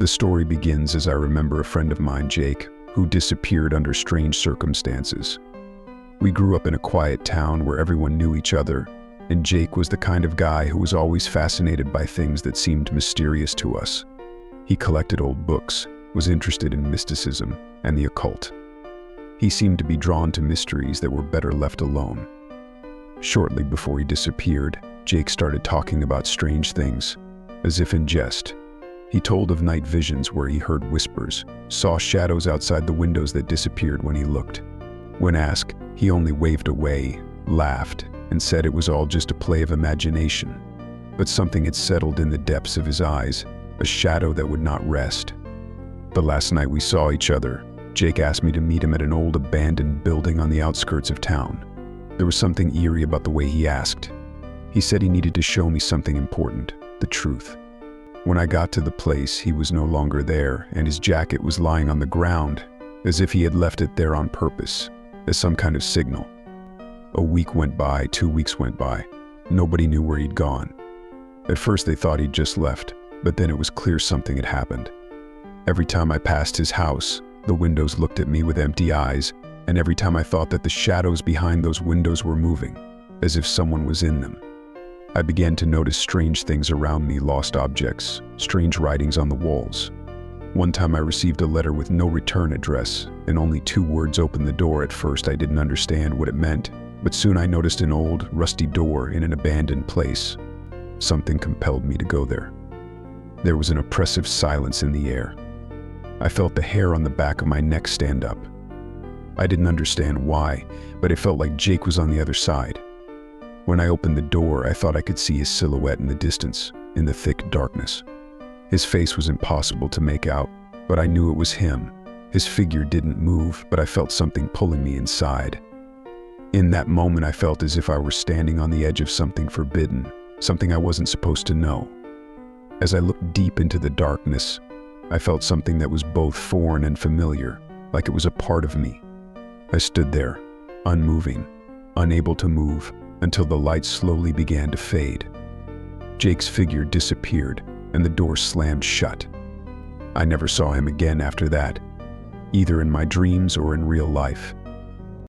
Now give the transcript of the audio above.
The story begins as I remember a friend of mine, Jake, who disappeared under strange circumstances. We grew up in a quiet town where everyone knew each other, and Jake was the kind of guy who was always fascinated by things that seemed mysterious to us. He collected old books, was interested in mysticism and the occult. He seemed to be drawn to mysteries that were better left alone. Shortly before he disappeared, Jake started talking about strange things, as if in jest. He told of night visions where he heard whispers, saw shadows outside the windows that disappeared when he looked. When asked, he only waved away, laughed, and said it was all just a play of imagination. But something had settled in the depths of his eyes, a shadow that would not rest. The last night we saw each other, Jake asked me to meet him at an old abandoned building on the outskirts of town. There was something eerie about the way he asked. He said he needed to show me something important, the truth. When I got to the place, he was no longer there, and his jacket was lying on the ground, as if he had left it there on purpose, as some kind of signal. A week went by, 2 weeks went by. Nobody knew where he'd gone. At first they thought he'd just left, but then it was clear something had happened. Every time I passed his house, the windows looked at me with empty eyes, and every time I thought that the shadows behind those windows were moving, as if someone was in them. I began to notice strange things around me, lost objects, strange writings on the walls. One time I received a letter with no return address, and only 2 words opened the door. At first I didn't understand what it meant, but soon I noticed an old, rusty door in an abandoned place. Something compelled me to go there. There was an oppressive silence in the air. I felt the hair on the back of my neck stand up. I didn't understand why, but it felt like Jake was on the other side. When I opened the door, I thought I could see his silhouette in the distance, in the thick darkness. His face was impossible to make out, but I knew it was him. His figure didn't move, but I felt something pulling me inside. In that moment, I felt as if I were standing on the edge of something forbidden, something I wasn't supposed to know. As I looked deep into the darkness, I felt something that was both foreign and familiar, like it was a part of me. I stood there, unmoving, unable to move, until the light slowly began to fade. Jake's figure disappeared, and the door slammed shut. I never saw him again after that, either in my dreams or in real life.